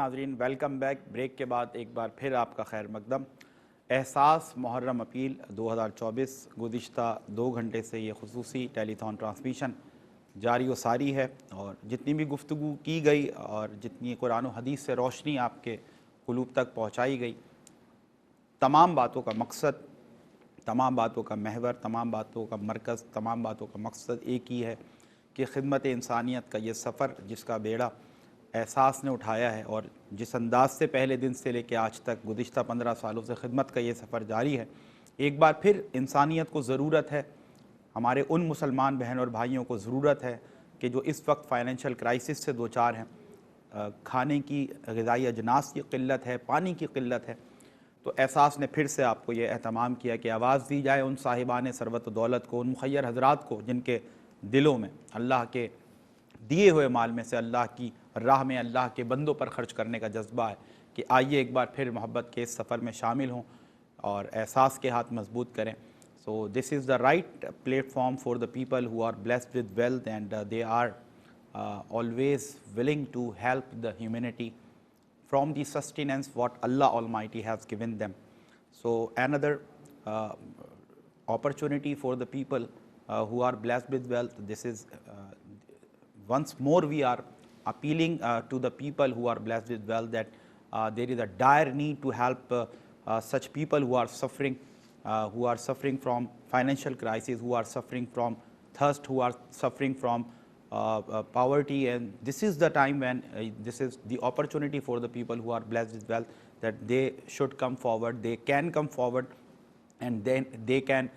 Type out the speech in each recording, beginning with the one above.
ناظرین، welcome back. Break کے بعد ایک بار پھر آپ کا خیر مقدم۔ احساس محرم اپیل 2024 گزشتہ 2 گھنٹے سے یہ خصوصی ٹیلی تھون ٹرانسمیشن جاری و ساری ہے، اور جتنی بھی گفتگو کی گئی اور جتنی قرآن و حدیث سے روشنی آپ کے قلوب تک پہنچائی گئی، تمام باتوں کا مقصد، تمام باتوں کا محور، تمام باتوں کا مرکز، تمام باتوں کا مقصد ایک ہی ہے کہ خدمت انسانیت کا یہ سفر جس کا بیڑا احساس نے اٹھایا ہے، اور جس انداز سے پہلے دن سے لے کے آج تک گزشتہ 15 سالوں سے خدمت کا یہ سفر جاری ہے، ایک بار پھر انسانیت کو ضرورت ہے، ہمارے ان مسلمان بہن اور بھائیوں کو ضرورت ہے کہ جو اس وقت فائنینشیل کرائسس سے دوچار ہیں، کھانے کی غذائی اجناس کی قلت ہے، پانی کی قلت ہے، تو احساس نے پھر سے آپ کو یہ اہتمام کیا کہ آواز دی جائے ان صاحبان ثروت و دولت کو، ان مخیر حضرات کو جن کے دلوں میں اللہ کے دیے ہوئے مال میں سے اللہ کی راہ میں اللہ کے بندوں پر خرچ کرنے کا جذبہ ہے، کہ آئیے ایک بار پھر محبت کے اس سفر میں شامل ہوں اور احساس کے ہاتھ مضبوط کریں۔ So this is the right platform for the people who are blessed with wealth and they are always willing to help the humanity from the sustenance what Allah Almighty has given them. So another opportunity for the people who are blessed with wealth. This is once more we are appealing to the people who are blessed with wealth that there is a dire need to help such people who are suffering from financial crisis, who are suffering from thirst, who are suffering from poverty, and this is the time when this is the opportunity for the people who are blessed with wealth that they should come forward, they can come forward, and then they can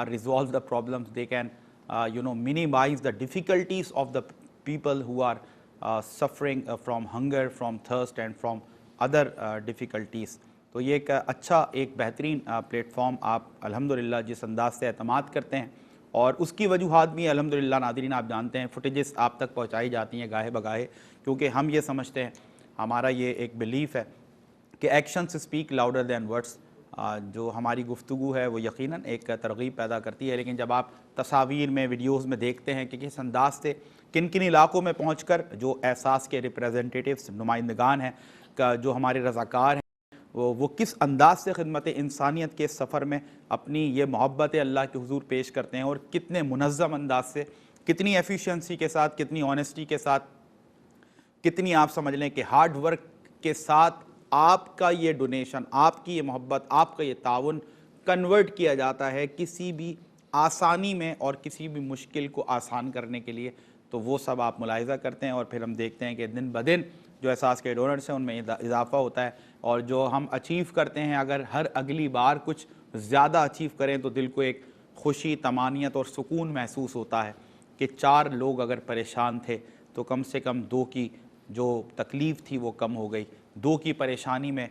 resolve the problems, they can minimize the difficulties of the people who are suffering from hunger, from thirst and from other difficulties. تو یہ ایک اچھا، ایک بہترین plate form آپ الحمدللہ جس انداز سے اعتماد کرتے ہیں، اور اس کی وجوہات بھی الحمدللہ ناظرین آپ جانتے ہیں، فوٹیجز آپ تک پہنچائی جاتی ہیں گاہے بگاہے، کیونکہ ہم یہ سمجھتے ہیں، ہمارا یہ ایک بلیف ہے کہ actions speak louder than words. جو ہماری گفتگو ہے وہ یقیناً ایک ترغیب پیدا کرتی ہے، لیکن جب آپ تصاویر میں، ویڈیوز میں دیکھتے ہیں کہ کس انداز سے کن کن علاقوں میں پہنچ کر جو احساس کے ریپریزنٹیٹیوز، نمائندگان ہیں، جو ہمارے رضاکار ہیں، وہ کس انداز سے خدمت انسانیت کے سفر میں اپنی یہ محبت اللہ کے حضور پیش کرتے ہیں، اور کتنے منظم انداز سے، کتنی ایفیشنسی کے ساتھ، کتنی آنیسٹی کے ساتھ، کتنی آپ سمجھ لیں کہ ہارڈ ورک کے ساتھ آپ کا یہ ڈونیشن، آپ کی یہ محبت، آپ کا یہ تعاون کنورٹ کیا جاتا ہے کسی بھی آسانی میں اور کسی بھی مشکل کو آسان کرنے کے لیے۔ تو وہ سب آپ ملاحظہ کرتے ہیں، اور پھر ہم دیکھتے ہیں کہ دن بدن جو احساس کے ڈونرز ہیں ان میں اضافہ ہوتا ہے، اور جو ہم اچیو کرتے ہیں، اگر ہر اگلی بار کچھ زیادہ اچیو کریں تو دل کو ایک خوشی، طمانینت اور سکون محسوس ہوتا ہے کہ 4 لوگ اگر پریشان تھے تو کم سے کم 2 کی جو تکلیف تھی وہ کم ہو گئی، 2 کی پریشانی میں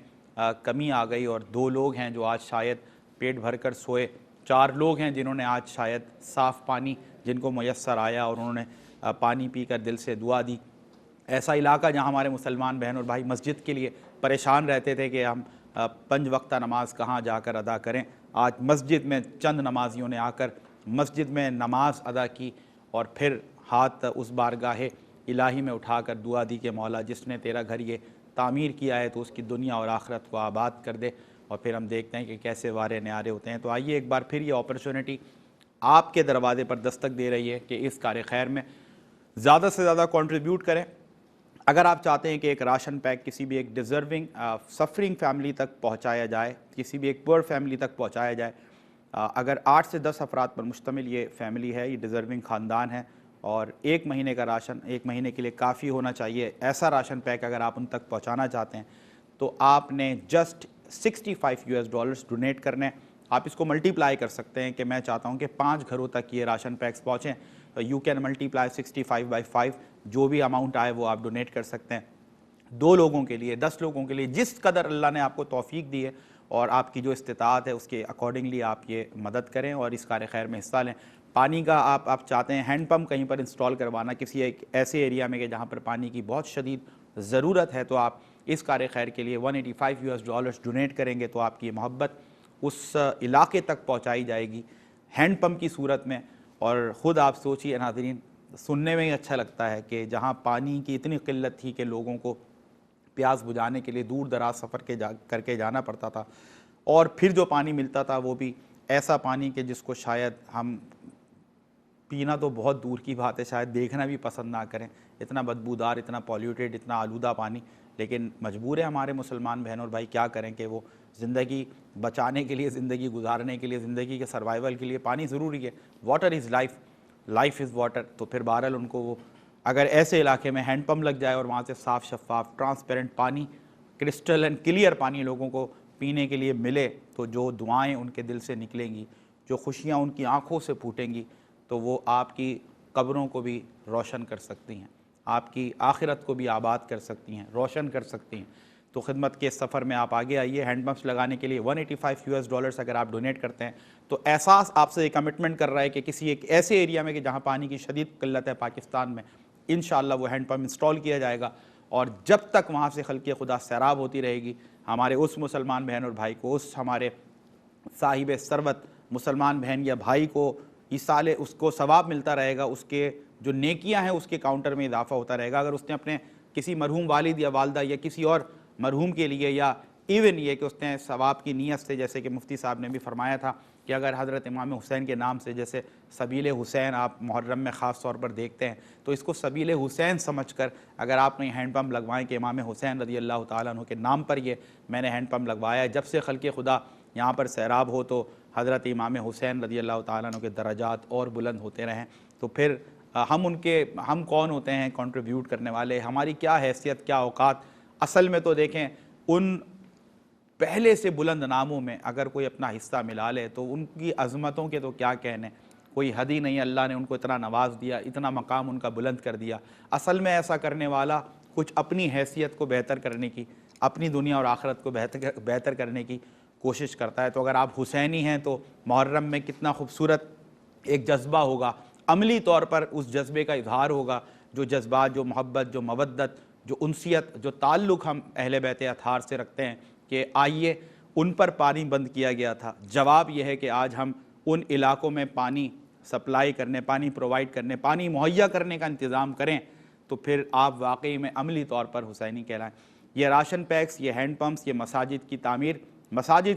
کمی آ گئی، اور 2 لوگ ہیں جو آج شاید پیٹ بھر کر سوئے، 4 لوگ ہیں جنہوں نے آج شاید صاف پانی جن کو میسر آیا اور انہوں نے پانی پی کر دل سے دعا دی۔ ایسا علاقہ جہاں ہمارے مسلمان بہن اور بھائی مسجد کے لیے پریشان رہتے تھے کہ ہم 5 وقتہ نماز کہاں جا کر ادا کریں، آج مسجد میں چند نمازیوں نے آ کر مسجد میں نماز ادا کی، اور پھر ہاتھ اس بارگاہ الہی میں اٹھا کر دعا دی کہ مولا جس نے تیرا گھر یہ تعمیر کیا ہے تو اس کی دنیا اور آخرت کو آباد کر دے، اور پھر ہم دیکھتے ہیں کہ کیسے وارے نیارے ہوتے ہیں۔ تو آئیے ایک بار پھر یہ اپرچونٹی آپ کے دروازے پر دستک دے رہی ہے کہ اس کار خیر میں زیادہ سے زیادہ کنٹریبیوٹ کریں۔ اگر آپ چاہتے ہیں کہ ایک راشن پیک کسی بھی ایک ڈیزرونگ سفرنگ فیملی تک پہنچایا جائے، کسی بھی ایک پور فیملی تک پہنچایا جائے، اگر 8 سے 10 افراد پر مشتمل یہ فیملی ہے، یہ ڈیزرونگ خاندان ہے، اور 1 مہینے کا راشن 1 مہینے کے لیے کافی ہونا چاہیے، ایسا راشن پیک اگر آپ ان تک پہنچانا چاہتے ہیں تو آپ نے جسٹ $65 ڈونیٹ کرنے۔ آپ اس کو ملٹیپلائی کر سکتے ہیں کہ میں چاہتا ہوں کہ 5 گھروں تک یہ راشن پیکس پہنچیں، یو کین ملٹیپلائی 65 بائی 5، جو بھی اماؤنٹ آئے وہ آپ ڈونیٹ کر سکتے ہیں، 2 لوگوں کے لیے، 10 لوگوں کے لیے، جس قدر اللہ نے آپ کو توفیق دی ہے اور آپ کی جو استطاعت ہے اس کے اکارڈنگلی آپ یہ مدد کریں اور اس کار خیر میں حصہ لیں۔ پانی کا آپ چاہتے ہیں ہینڈ پمپ کہیں پر انسٹال کروانا کسی ایک ایسے ایریا میں کہ جہاں پر پانی کی بہت شدید ضرورت ہے، تو آپ اس کار خیر کے لیے $185 ڈونیٹ کریں گے تو آپ کی محبت اس علاقے تک پہنچائی جائے گی ہینڈ پمپ کی صورت میں۔ اور خود آپ سوچئے ناظرین، سننے میں ہی اچھا لگتا ہے کہ جہاں پانی کی اتنی قلت تھی کہ لوگوں کو پیاس بجھانے کے لیے دور دراز سفر کر کے جانا پڑتا تھا، اور پھر جو پانی ملتا تھا وہ بھی ایسا پانی کہ جس کو شاید ہم پینا تو بہت دور کی بات ہے، شاید دیکھنا بھی پسند نہ کریں، اتنا بدبودار، اتنا پولیوٹیڈ، اتنا آلودہ پانی، لیکن مجبور ہے ہمارے مسلمان بہن اور بھائی کیا کریں کہ وہ زندگی بچانے کے لیے، زندگی گزارنے کے لیے، زندگی کے سروائیول کے لیے پانی ضروری ہے. Water is life, life is water. تو پھر بہرحال ان کو وہ اگر ایسے علاقے میں ہینڈ پمپ لگ جائے اور وہاں سے صاف شفاف ٹرانسپیرنٹ پانی، کرسٹل اینڈ کلیئر پانی لوگوں کو پینے کے لیے ملے، تو جو دعائیں ان کے دل سے نکلیں گی، جو خوشیاں ان کی آنکھوں سے پھوٹیں گی، تو وہ آپ کی قبروں کو بھی روشن کر سکتی ہیں، آپ کی آخرت کو بھی آباد کر سکتی ہیں، روشن کر سکتی ہیں. تو خدمت کے سفر میں آپ آگے آئیے. ہینڈ پمپس لگانے کے لیے $185 اگر آپ ڈونیٹ کرتے ہیں تو احساس آپ سے کمٹمنٹ کر رہا ہے کہ کسی ایک ایسے ایریا میں کہ جہاں پانی کی شدید قلت ہے پاکستان میں، انشاءاللہ وہ ہینڈ پمپ انسٹال کیا جائے گا. اور جب تک وہاں سے خلق خدا سیراب ہوتی رہے گی، ہمارے اس مسلمان بہن اور بھائی کو، اس ہمارے صاحب ثروت مسلمان بہن یا بھائی کو ایصال اس کو ثواب ملتا رہے گا، اس کے جو نیکیاں ہیں اس کے کاؤنٹر میں اضافہ ہوتا رہے گا. اگر اس نے اپنے کسی مرحوم والد یا والدہ یا کسی اور مرحوم کے لیے، یا ایون یہ کہ اس نے ثواب کی نیت سے، جیسے کہ مفتی صاحب نے بھی فرمایا تھا کہ اگر حضرت امام حسین کے نام سے، جیسے سبیل حسین آپ محرم میں خاص طور پر دیکھتے ہیں، تو اس کو سبیل حسین سمجھ کر اگر آپ نے ہینڈ پمپ لگوائیں کہ امام حسین رضی اللہ تعالیٰ عنہ کے نام پر یہ میں نے ہینڈ پمپ لگوایا ہے، جب سے خلق خدا یہاں پر سیراب ہو تو حضرت امام حسین رضی اللہ تعالیٰ عنہ کے درجات اور بلند ہوتے رہیں. تو پھر ہم کون ہوتے ہیں کنٹریبیوٹ کرنے والے؟ ہماری کیا حیثیت، کیا اوقات؟ اصل میں تو دیکھیں ان پہلے سے بلند ناموں میں اگر کوئی اپنا حصہ ملا لے تو ان کی عظمتوں کے تو کیا کہنے، کوئی حد ہی نہیں. اللہ نے ان کو اتنا نواز دیا، اتنا مقام ان کا بلند کر دیا. اصل میں ایسا کرنے والا کچھ اپنی حیثیت کو بہتر کرنے کی، اپنی دنیا اور آخرت کو بہتر کرنے کی کوشش کرتا ہے. تو اگر آپ حسینی ہیں تو محرم میں کتنا خوبصورت ایک جذبہ ہوگا، عملی طور پر اس جذبے کا اظہار ہوگا، جو جذبات، جو محبت، جو مودت، جو انسیت، جو تعلق ہم اہل بیت اطہار سے رکھتے ہیں کہ آئیے ان پر پانی بند کیا گیا تھا. جواب یہ ہے کہ آج ہم ان علاقوں میں پانی سپلائی کرنے، پانی پرووائڈ کرنے، پانی مہیا کرنے کا انتظام کریں، تو پھر آپ واقعی میں عملی طور پر حسینی کہلائیں. یہ راشن پیکس، یہ ہینڈ پمپس، یہ مساجد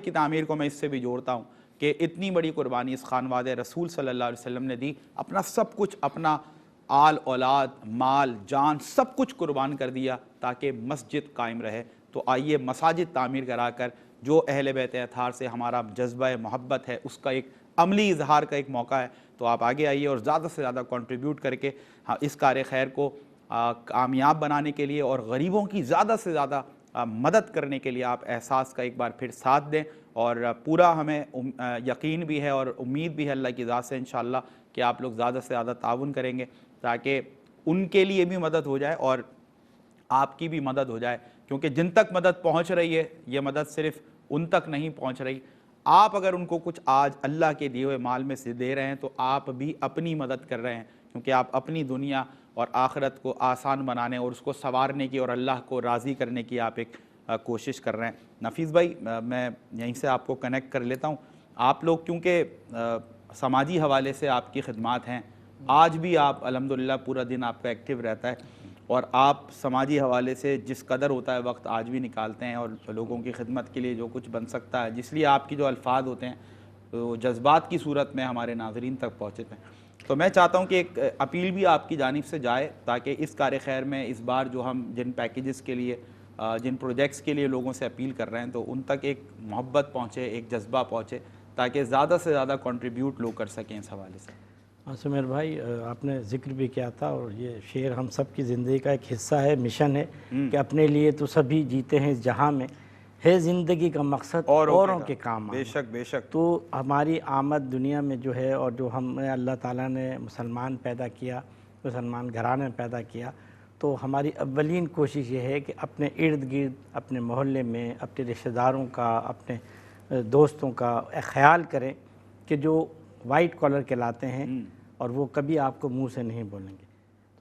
کی تعمیر کو میں اس سے بھی جوڑتا ہوں کہ اتنی بڑی قربانی اس خانواد رسول صلی اللہ علیہ وسلم نے دی، اپنا سب کچھ، اپنا آل اولاد، مال، جان، سب کچھ قربان کر دیا تاکہ مسجد قائم رہے. تو آئیے مساجد تعمیر کرا کر جو اہل بیت اطہار سے ہمارا جذبہ محبت ہے اس کا ایک عملی اظہار کا ایک موقع ہے. تو آپ آگے آئیے اور زیادہ سے زیادہ کنٹریبیوٹ کر کے اس کار خیر کو کامیاب بنانے کے لیے اور غریبوں کی زیادہ سے زیادہ مدد کرنے کے لیے آپ احساس کا ایک بار پھر ساتھ دیں. اور پورا ہمیں یقین بھی ہے اور امید بھی ہے اللہ کی ذات سے انشاءاللہ کہ آپ لوگ زیادہ سے زیادہ تعاون کریں گے تاکہ ان کے لیے بھی مدد ہو جائے اور آپ کی بھی مدد ہو جائے. کیونکہ جن تک مدد پہنچ رہی ہے یہ مدد صرف ان تک نہیں پہنچ رہی. آپ اگر ان کو کچھ آج اللہ کے دیے ہوئے مال میں سے دے رہے ہیں تو آپ بھی اپنی مدد کر رہے ہیں، کیونکہ آپ اپنی دنیا اور آخرت کو آسان بنانے اور اس کو سنوارنے کی اور اللہ کو راضی کرنے کی آپ ایک کوشش کر رہے ہیں. نفیس بھائی، میں یہیں سے آپ کو کنیکٹ کر لیتا ہوں. آپ لوگ کیونکہ سماجی حوالے سے آپ کی خدمات ہیں، آج بھی آپ الحمدللہ پورا دن آپ کا ایکٹیو رہتا ہے اور آپ سماجی حوالے سے جس قدر ہوتا ہے وقت آج بھی نکالتے ہیں اور لوگوں کی خدمت کے لیے جو کچھ بن سکتا ہے، جس لیے آپ کی جو الفاظ ہوتے ہیں تو جذبات کی صورت میں ہمارے ناظرین تک پہنچتے ہیں. تو میں چاہتا ہوں کہ ایک اپیل بھی آپ کی جانب سے جائے تاکہ اس کار خیر میں اس بار جو ہم جن پیکیجز کے لیے، جن پروجیکٹس کے لیے لوگوں سے اپیل کر رہے ہیں تو ان تک ایک محبت پہنچے، ایک جذبہ پہنچے تاکہ زیادہ سے زیادہ کنٹریبیوٹ لوگ کر سکیں اس حوالے سے. سمیر بھائی، آپ نے ذکر بھی کیا تھا اور یہ شعر ہم سب کی زندگی کا ایک حصہ ہے، مشن ہے کہ اپنے لیے تو سبھی جیتے ہیں اس جہاں میں، ہے زندگی کا مقصد اوروں کے کام آنا. بے شک بے شک. تو ہماری آمد دنیا میں جو ہے اور جو ہمیں اللہ تعالیٰ نے مسلمان پیدا کیا، مسلمان گھرانے میں پیدا کیا، تو ہماری اولین کوشش یہ ہے کہ اپنے ارد گرد، اپنے محلے میں، اپنے رشتہ داروں کا، اپنے دوستوں کا خیال کریں کہ جو وائٹ کالر کہلاتے ہیں اور وہ کبھی آپ کو منہ سے نہیں بولیں گے.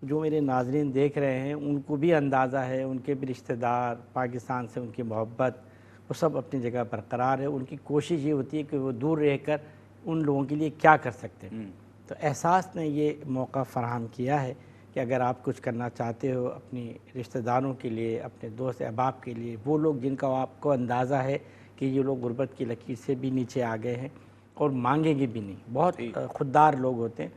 تو جو میرے ناظرین دیکھ رہے ہیں ان کو بھی اندازہ ہے، ان کے بھی رشتہ دار، پاکستان سے ان کی محبت، وہ سب اپنی جگہ برقرار ہے. ان کی کوشش یہ ہوتی ہے کہ وہ دور رہ کر ان لوگوں کے لیے کیا کر سکتے ہیں. تو احساس نے یہ موقع فراہم کیا ہے کہ اگر آپ کچھ کرنا چاہتے ہو اپنی رشتہ داروں کے لیے، اپنے دوست احباب کے لیے، وہ لوگ جن کا آپ کو اندازہ ہے کہ یہ لوگ غربت کی لکیر سے بھی نیچے آ گئے ہیں اور مانگیں گے بھی نہیں، بہت خوددار لوگ ہوتے ہیں،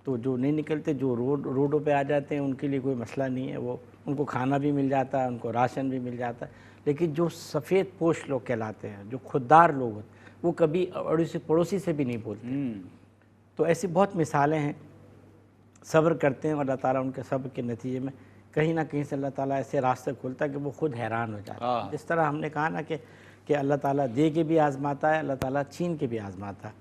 تو جو نہیں نکلتے، جو روڈوں پہ آ جاتے ہیں، ان کے لیے کوئی مسئلہ نہیں ہے، وہ ان کو کھانا بھی مل جاتا ہے، ان کو راشن بھی مل جاتا ہے، لیکن جو سفید پوش لوگ کہلاتے ہیں، جو خوددار لوگ ہوتے ہیں، وہ کبھی پڑوسی سے بھی نہیں بولتے۔ تو ایسی بہت مثالیں ہیں، صبر کرتے ہیں اور اللہ تعالیٰ ان کے صبر کے نتیجے میں کہیں نہ کہیں سے اللہ تعالیٰ ایسے راستے کھولتا ہے کہ وہ خود حیران ہو جاتا ہے۔ جس طرح ہم نے کہا نا کہ اللہ تعالیٰ دے کے بھی آزماتا ہے، اللہ تعالیٰ چھین کے بھی آزماتا ہے۔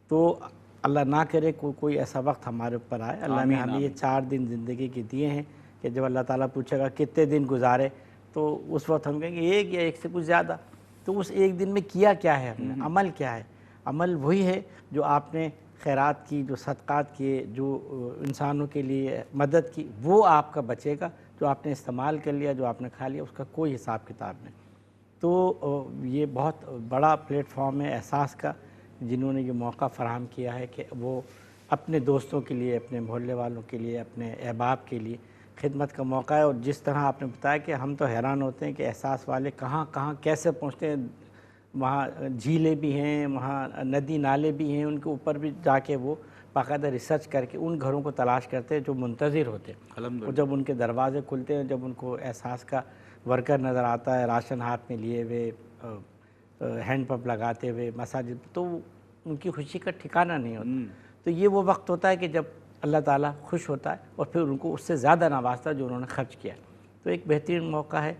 تو اللہ نہ کرے کوئی ایسا وقت ہمارے اوپر آئے، اللہ نے ہمیں یہ 4 دن زندگی کے دیے ہیں کہ جب اللہ تعالیٰ پوچھے گا کتنے دن گزارے، تو اس وقت ہم کہیں گے ایک یا ایک سے کچھ زیادہ۔ تو اس ایک دن میں کیا کیا ہے ہم نے، عمل کیا ہے؟ عمل وہی ہے جو آپ نے خیرات کی، جو صدقات کیے، جو انسانوں کے لیے مدد کی، وہ آپ کا بچے گا۔ جو آپ نے استعمال کر لیا، جو آپ نے کھا لیا، اس کا کوئی حساب کتاب نہیں۔ تو یہ بہت بڑا پلیٹ فارم ہے احساس کا، جنہوں نے یہ موقع فراہم کیا ہے کہ وہ اپنے دوستوں کے لیے، اپنے محلے والوں کے لیے، اپنے احباب کے لیے خدمت کا موقع ہے۔ اور جس طرح آپ نے بتایا کہ ہم تو حیران ہوتے ہیں کہ احساس والے کہاں کہاں کیسے پہنچتے ہیں، وہاں جھیلیں بھی ہیں، وہاں ندی نالے بھی ہیں، ان کے اوپر بھی جا کے وہ باقاعدہ ریسرچ کر کے ان گھروں کو تلاش کرتے ہیں جو منتظر ہوتے ہیں، اور جب ان کے دروازے کھلتے ہیں، جب ان کو احساس کا ورکر نظر آتا ہے راشن ہاتھ میں لیے ہوئے، ہینڈ پمپ لگاتے ہوئے مساجد، تو ان کی خوشی کا ٹھکانہ نہیں ہوتا۔ تو یہ وہ وقت ہوتا ہے کہ جب اللہ تعالیٰ خوش ہوتا ہے اور پھر ان کو اس سے زیادہ نوازتا ہے جو انہوں نے خرچ کیا۔ تو ایک بہترین موقع ہے،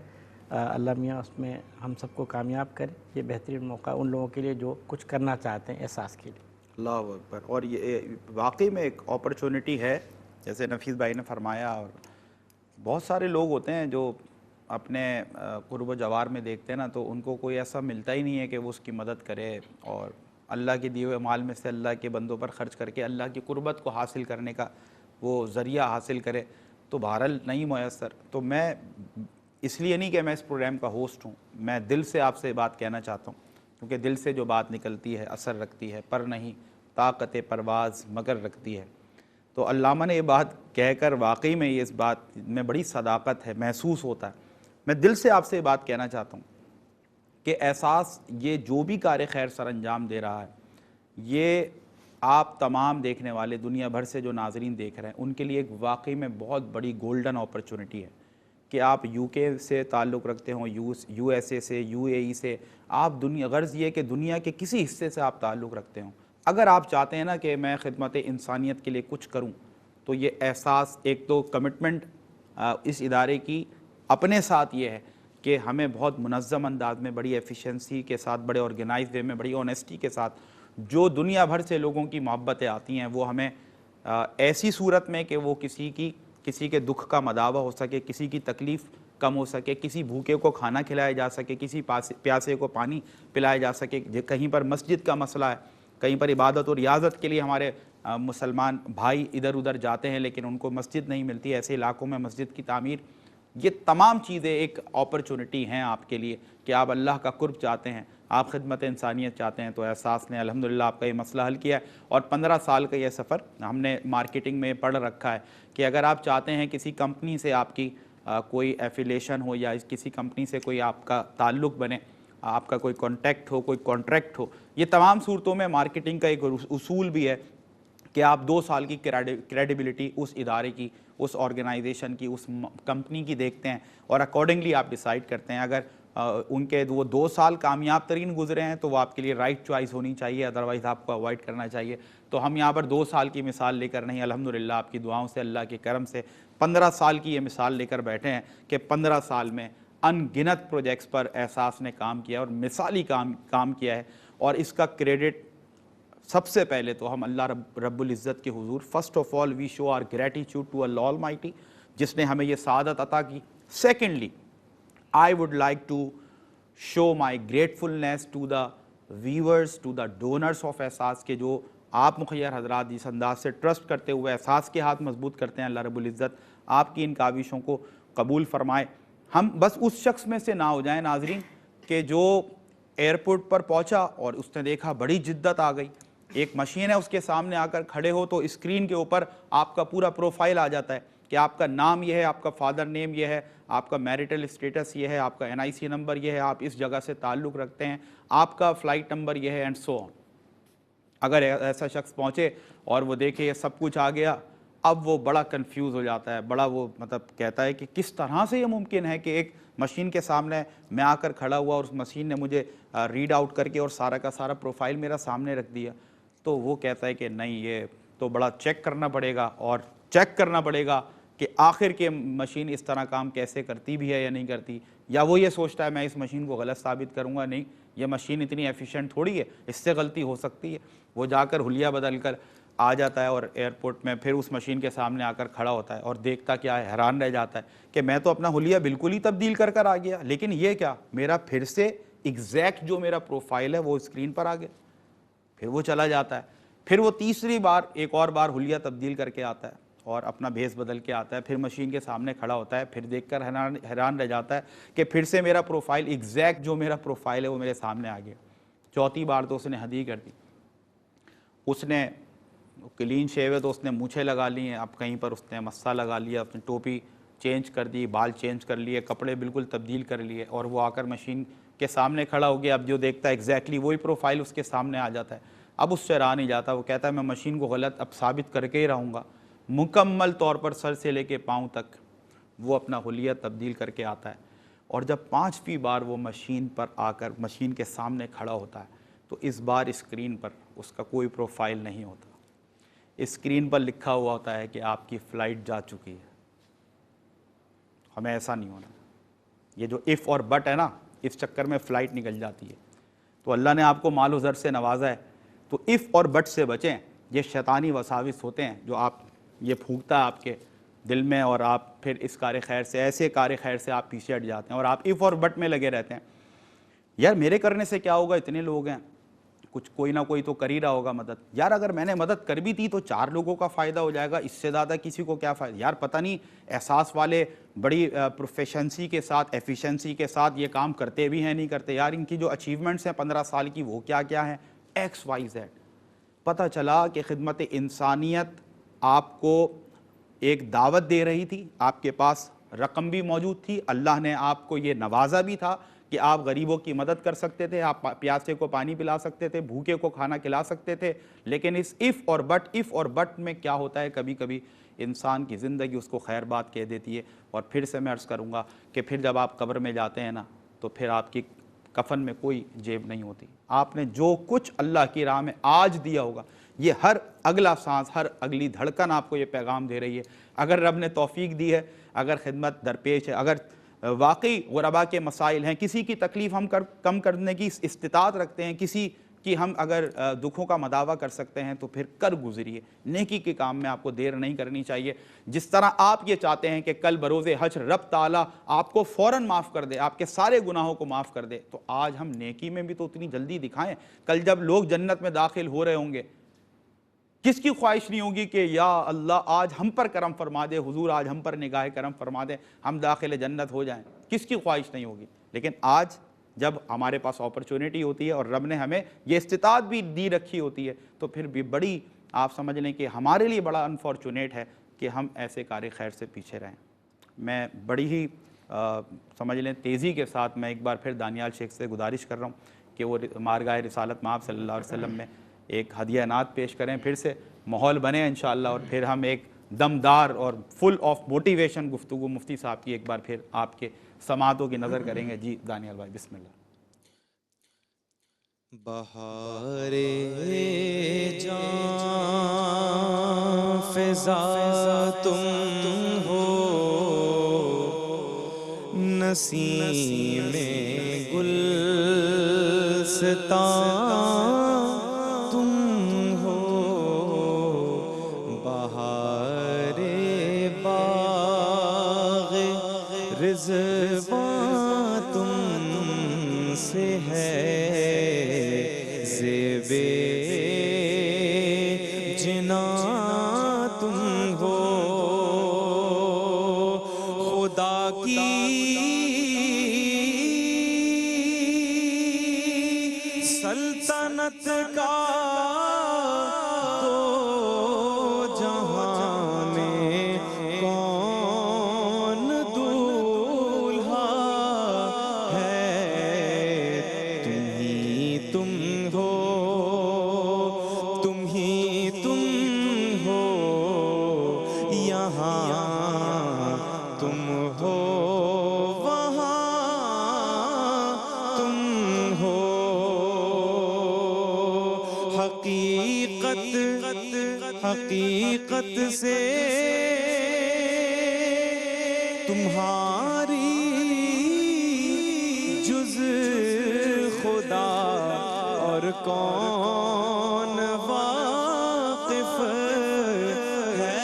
اللہ میاں اس میں ہم سب کو کامیاب کرے۔ یہ بہترین موقع ان لوگوں کے لیے جو کچھ کرنا چاہتے ہیں احساس کے لیے۔ اللہ اکبر۔ اور یہ واقعی میں ایک اپرچونٹی ہے، جیسے نفیس بھائی نے فرمایا، اور بہت سارے لوگ ہوتے ہیں جو اپنے قرب و جوار میں دیکھتے ہیں نا، تو ان کو کوئی ایسا ملتا ہی نہیں ہے کہ وہ اس کی مدد کرے اور اللہ کے دیے ہوئے مال میں سے اللہ کے بندوں پر خرچ کر کے اللہ کی قربت کو حاصل کرنے کا وہ ذریعہ حاصل کرے، تو بہرحال نہیں میسر۔ تو میں اس لیے نہیں کہ میں اس پروگرام کا ہوسٹ ہوں، میں دل سے آپ سے بات کہنا چاہتا ہوں، کیونکہ دل سے جو بات نکلتی ہے اثر رکھتی ہے، پر نہیں طاقت پرواز مگر رکھتی ہے۔ تو علامہ نے یہ بات کہہ کر واقعی میں اس بات میں بڑی صداقت ہے، محسوس ہوتا ہے۔ میں دل سے آپ سے یہ بات کہنا چاہتا ہوں کہ احساس یہ جو بھی کار خیر سر انجام دے رہا ہے، یہ آپ تمام دیکھنے والے دنیا بھر سے جو ناظرین دیکھ رہے ہیں ان کے لیے ایک واقعی میں بہت بڑی گولڈن اپرچونٹی ہے کہ آپ یو کے سے تعلق رکھتے ہوں، یو ایس اے سے، یو اے ای سے، آپ غرض یہ کہ دنیا کے کسی حصے سے آپ تعلق رکھتے ہوں، اگر آپ چاہتے ہیں نا کہ میں خدمت انسانیت کے لیے کچھ کروں، تو یہ احساس، ایک تو کمٹمنٹ اس ادارے کی اپنے ساتھ یہ ہے کہ ہمیں بہت منظم انداز میں، بڑی ایفیشنسی کے ساتھ، بڑے آرگنائز وے میں، بڑی آنیسٹی کے ساتھ جو دنیا بھر سے لوگوں کی محبتیں آتی ہیں، وہ ہمیں ایسی صورت میں کہ وہ کسی کے دکھ کا مداوع ہو سکے، کسی کی تکلیف کم ہو سکے، کسی بھوکے کو کھانا کھلایا جا سکے، کسی پیاسے کو پانی پلایا جا سکے، کہیں پر مسجد کا مسئلہ ہے، کہیں پر عبادت اور ریاضت کے لیے ہمارے مسلمان بھائی ادھر ادھر جاتے ہیں لیکن ان کو مسجد نہیں ملتی، ایسے علاقوں میں مسجد کی تعمیر، یہ تمام چیزیں ایک اپرچونٹی ہیں آپ کے لیے کہ آپ اللہ کا قرب چاہتے ہیں، آپ خدمت انسانیت چاہتے ہیں۔ تو احساس نے الحمدللہ آپ کا یہ مسئلہ حل کیا ہے، اور 15 سال کا یہ سفر ہم نے مارکیٹنگ میں پڑھ رکھا ہے کہ اگر آپ چاہتے ہیں کسی کمپنی سے آپ کی کوئی ایفیلیشن ہو یا کسی کمپنی سے کوئی آپ کا تعلق بنے، آپ کا کوئی کانٹیکٹ ہو، کوئی کانٹریکٹ ہو، یہ تمام صورتوں میں مارکیٹنگ کا ایک اصول بھی ہے کہ آپ 2 سال کی کریڈیبلٹی اس ادارے کی، اس آرگنائزیشن کی، اس کمپنی کی دیکھتے ہیں اور اکارڈنگلی آپ ڈیسائیڈ کرتے ہیں۔ اگر ان کے وہ 2 سال کامیاب ترین گزرے ہیں تو وہ آپ کے لیے رائٹ چوائس ہونی چاہیے، ادروائز آپ کو اوائڈ کرنا چاہیے۔ تو ہم یہاں پر 2 سال کی مثال لے کر نہیں، الحمدللہ آپ کی دعاؤں سے، اللہ کے کرم سے 15 سال کی یہ مثال لے کر بیٹھے ہیں کہ 15 سال میں ان گنت پروجیکٹس پر احساس نے کام کیا اور مثالی کام کیا ہے، اور اس کا کریڈٹ سب سے پہلے تو ہم اللہ رب العزت کے حضور، first of all we show our gratitude to Allah almighty, جس نے ہمیں یہ سعادت عطا کی۔ Secondly I would like to show my gratefulness to the viewers, to the donors of احساس کے جو آپ مخیر حضرات جس انداز سے ٹرسٹ کرتے ہوئے احساس کے ہاتھ مضبوط کرتے ہیں، اللہ رب العزت آپ کی ان کاوشوں کو قبول فرمائے۔ ہم بس اس شخص میں سے نہ ہو جائیں ناظرین کہ جو ایئرپورٹ پر پہنچا اور اس نے دیکھا بڑی جدت آ گئی، ایک مشین ہے اس کے سامنے آ کر کھڑے ہو تو اسکرین کے اوپر آپ کا پورا پروفائل آ جاتا ہے، کہ آپ کا نام یہ ہے, آپ کا فادر نیم یہ ہے, آپ کا میریٹل اسٹیٹس یہ ہے, آپ کا NIC نمبر یہ ہے, آپ اس جگہ سے تعلق رکھتے ہیں, آپ کا فلائٹ نمبر یہ ہے, اینڈ سو آن. اگر ایسا شخص پہنچے اور وہ دیکھے یہ سب کچھ آ گیا, اب وہ بڑا کنفیوز ہو جاتا ہے, بڑا وہ مطلب کہتا ہے کہ کس طرح سے یہ ممکن ہے کہ ایک مشین کے سامنے میں آ کر کھڑا ہوا اور اس مشین نے مجھے ریڈ آؤٹ کر کے اور سارا کا سارا پروفائل میرا سامنے رکھ دیا. تو وہ کہتا ہے کہ نہیں, یہ تو بڑا چیک کرنا پڑے گا, اور چیک کرنا پڑے گا کہ آخر کے مشین اس طرح کام کیسے کرتی بھی ہے یا نہیں کرتی. یا وہ یہ سوچتا ہے میں اس مشین کو غلط ثابت کروں گا, نہیں یہ مشین اتنی ایفیشینٹ تھوڑی ہے, اس سے غلطی ہو سکتی ہے. وہ جا کر حلیہ بدل کر آ جاتا ہے اور ایئرپورٹ میں پھر اس مشین کے سامنے آ کر کھڑا ہوتا ہے اور دیکھتا کیا ہے, حیران رہ جاتا ہے کہ میں تو اپنا حلیہ بالکل ہی تبدیل کر آ گیا, لیکن یہ کیا, میرا پھر سے ایگزیکٹ جو میرا پروفائل ہے وہ اسکرین پر آ گیا. پھر وہ چلا جاتا ہے, پھر وہ تیسری بار ایک اور بار حلیہ تبدیل کر کے آتا ہے اور اپنا بھیس بدل کے آتا ہے, پھر مشین کے سامنے کھڑا ہوتا ہے, پھر دیکھ کر حیران رہ جاتا ہے کہ پھر سے میرا پروفائل ایگزیکٹ جو میرا پروفائل ہے وہ میرے سامنے آ گیا. چوتھی بار تو اس نے حد ہی کر دی, اس نے کلین شیو ہے تو اس نے مونچھیں لگا لی ہیں, اب کہیں پر اس نے مسہ لگا لیا, اس نے ٹوپی چینج کر دی, بال چینج کر لیے, کپڑے بالکل تبدیل کر لیے, اور وہ آ کر مشین کے سامنے کھڑا ہو گیا. اب جو دیکھتا ہے ایگزیکٹلی وہی پروفائل اس کے سامنے آ جاتا ہے. اب اس سے رہا نہیں جاتا, وہ کہتا ہے میں مشین کو غلط اب ثابت کر کے ہی رہوں گا. مکمل طور پر سر سے لے کے پاؤں تک وہ اپنا حلیہ تبدیل کر کے آتا ہے, اور جب 5ویں بار وہ مشین پر آ کر مشین کے سامنے کھڑا ہوتا ہے تو اس بار اسکرین پر اس کا کوئی پروفائل نہیں ہوتا. اسکرین پر لکھا ہوا ہوتا ہے کہ آپ کی فلائٹ جا چکی ہے. ہمیں ایسا نہیں ہونا. یہ جو اف اور بٹ ہے نا, اس چکر میں فلائٹ نکل جاتی ہے. تو اللہ نے آپ کو مال و زر سے نوازا ہے, تو اف اور بٹ سے بچیں. یہ شیطانی وساوس ہوتے ہیں جو آپ یہ پھونکتا ہے آپ کے دل میں, اور آپ پھر اس کار خیر سے, ایسے کار خیر سے آپ پیچھے ہٹ جاتے ہیں اور آپ اف اور بٹ میں لگے رہتے ہیں. یار میرے کرنے سے کیا ہوگا, اتنے لوگ ہیں, کچھ کوئی نہ کوئی تو کر ہی رہا ہوگا مدد. یار اگر میں نے مدد کر بھی دی تو 4 لوگوں کا فائدہ ہو جائے گا, اس سے زیادہ کسی کو کیا فائدہ. یار پتہ نہیں احساس والے بڑی پروفیشنسی کے ساتھ, ایفیشنسی کے ساتھ یہ کام کرتے بھی ہیں نہیں کرتے. یار ان کی جو اچیومنٹس ہیں 15 سال کی وہ کیا کیا ہیں, XYZ. پتہ چلا کہ خدمت انسانیت آپ کو ایک دعوت دے رہی تھی, آپ کے پاس رقم بھی موجود تھی, اللہ نے آپ کو یہ نوازا بھی تھا کہ آپ غریبوں کی مدد کر سکتے تھے, آپ پیاسے کو پانی پلا سکتے تھے, بھوکے کو کھانا کھلا سکتے تھے. لیکن اس اف اور بٹ میں کیا ہوتا ہے, کبھی کبھی انسان کی زندگی اس کو خیر بات کہہ دیتی ہے. اور پھر سے میں عرض کروں گا کہ پھر جب آپ قبر میں جاتے ہیں نا, تو پھر آپ کی کفن میں کوئی جیب نہیں ہوتی. آپ نے جو کچھ اللہ کی راہ میں آج دیا ہوگا, یہ ہر اگلا سانس, ہر اگلی دھڑکن آپ کو یہ پیغام دے رہی ہے. اگر رب نے توفیق دی ہے, اگر خدمت درپیش ہے, اگر واقعی غربا کے مسائل ہیں, کسی کی تکلیف ہم کم کرنے کی استطاعت رکھتے ہیں, کسی کی ہم اگر دکھوں کا مداوع کر سکتے ہیں, تو پھر کر گزریے. نیکی کے کام میں آپ کو دیر نہیں کرنی چاہیے. جس طرح آپ یہ چاہتے ہیں کہ کل بروز حشر رب تعالیٰ آپ کو فوراً معاف کر دے, آپ کے سارے گناہوں کو معاف کر دے, تو آج ہم نیکی میں بھی تو اتنی جلدی دکھائیں. کل جب لوگ جنت میں داخل ہو رہے ہوں گے, کس کی خواہش نہیں ہوگی کہ یا اللہ آج ہم پر کرم فرما دے, حضور آج ہم پر نگاہ کرم فرما دے, ہم داخل جنت ہو جائیں. کس کی خواہش نہیں ہوگی. لیکن آج جب ہمارے پاس اپرچونٹی ہوتی ہے اور رب نے ہمیں یہ استطاعت بھی دی رکھی ہوتی ہے, تو پھر بھی بڑی آپ سمجھ لیں کہ ہمارے لیے بڑا انفارچونیٹ ہے کہ ہم ایسے کار خیر سے پیچھے رہیں. میں بڑی ہی سمجھ لیں تیزی کے ساتھ میں ایک بار پھر دانیال شیخ سے گزارش کر رہا ہوں کہ وہ مارگاہ رسالت مآب صلی اللہ علیہ وسلم میں ایک ہدیہ نعت پیش کریں, پھر سے ماحول بنے انشاءاللہ, اور پھر ہم ایک دمدار اور فل آف موٹیویشن گفتگو مفتی صاحب کی ایک بار پھر آپ کے سماعتوں کی نظر کریں گے. جی دانیال بھائی بسم اللہ. بہار جان فضا تم ہو, نسیم گلستان تم ہو, بہار باغ رضوان تم سے ہے, زیبِ جناں تم ہو, خدا کی سلطنت کا دو جہاں میں کون حقیقت سے تمہاری جز خدا اور کون واقف ہے؟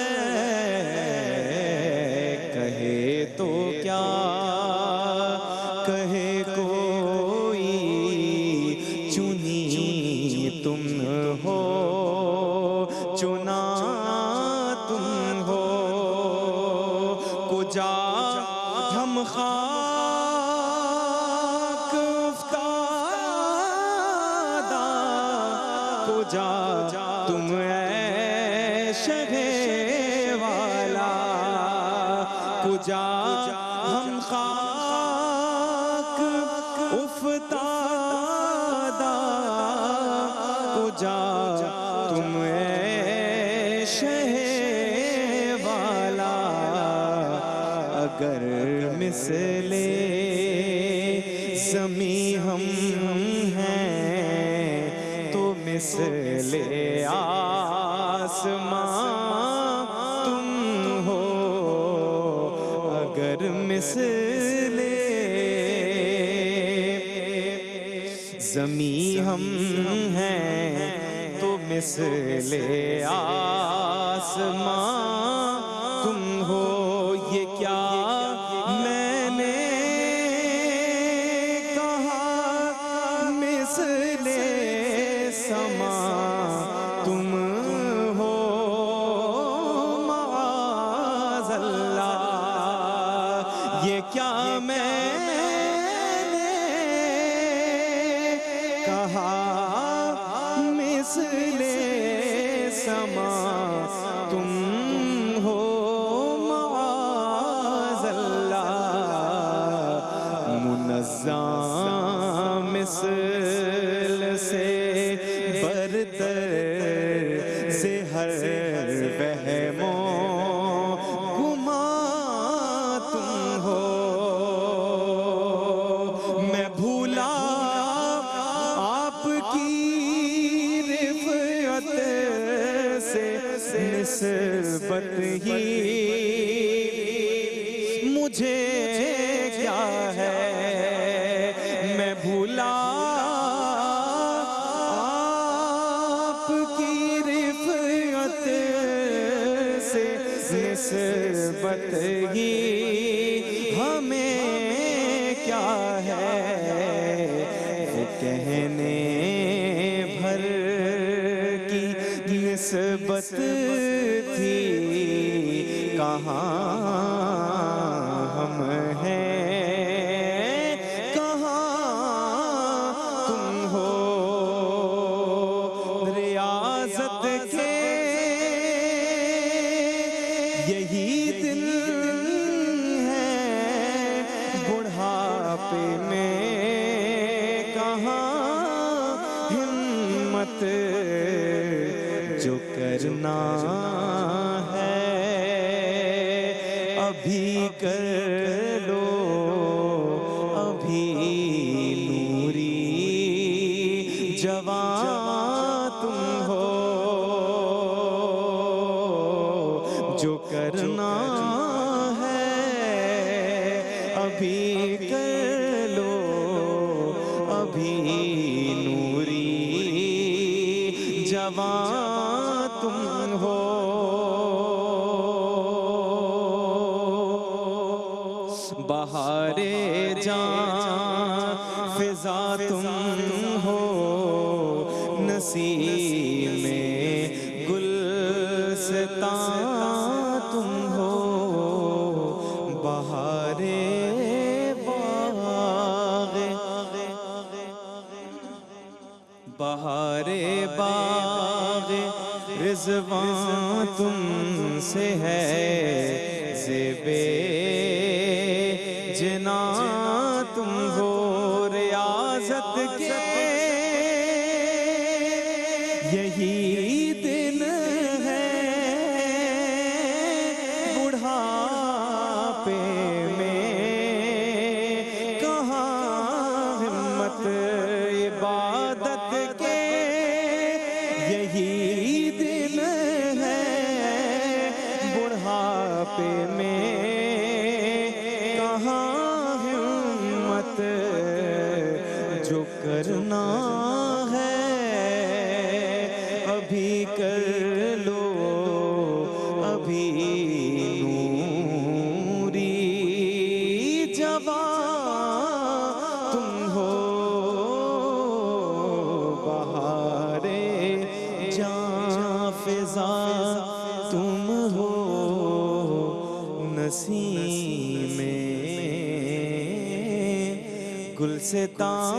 کہے تو کیا کہے کوئی، چنی تم ہو چنا تم ہو، کجا ہم خاک افتادہ، کجا تم اے شہ والا، کجا ہم خاک افتادہ، کجا تم اے شہ والا، اگر مثل زمیں ہم ہیں تو مثل آسمان تم ہو، اگر مثل زمیں ہم ہیں تو مثل آسمان تم ہو۔ یہ کیا میں نے کہا مثل سما تم ہو، معاذ اللہ، یہ کیا میں نے کہا مثل سما تم ہو، معاذ اللہ، منزہ مثل سے برتر سے ہر وہم و گمان تم ہو، میں بھولا آپ کی رفعت سے نسبت ہی مجھے کیا ہے، میں بھولا آپ کی رفعت سے نسبت ہی ہمیں کیا ہے، کہنے بھر کی نسبت تھی، کہاں ہم ہیں کہاں تم ہو، ریاضت کے یہی دن ہیں، بڑھاپے میں کہاں ہمت، جو کرنا ہے ابھی کر لو، ابھی نوری جوان تم ہو، جو کرنا ہے ابھی کر لو، ابھی نوری جوان تم ہو، بہار جان فضا تم ہو، نسیم گلستان تم ہو، بہار باغ بہار باغ رضوان تم سے ہے، زیب جنا تم ہو، ریاضت کے یہی دن ہے، بڑھاپے میں کہاں ہمت، عبادت کے یہی فضا تم ہو نسیم گلستان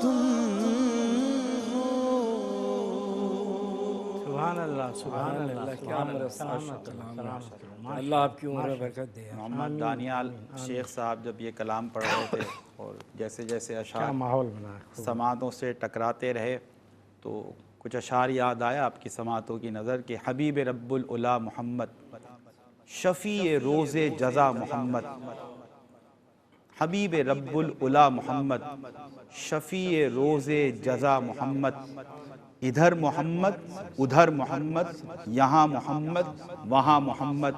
تم ہو. سبحان اللہ سبحان اللہ سبحان اللہ سلامت اللہ. اللہ آپ کی عمر میں برکت دے. محمد دانیال شیخ صاحب جب یہ کلام پڑھ رہے تھے اور جیسے جیسے کیا اشعار ماحول بنا ہے. سماعتوں سے ٹکراتے رہے تو کچھ اشعار یاد آیا آپ کی سماعتوں کی نظر کہ حبیب رب العلا محمد شفیع روز جزا محمد. حبیب رب العلا محمد شفیع روز جزا محمد. ادھر محمد ادھر محمد یہاں محمد وہاں محمد.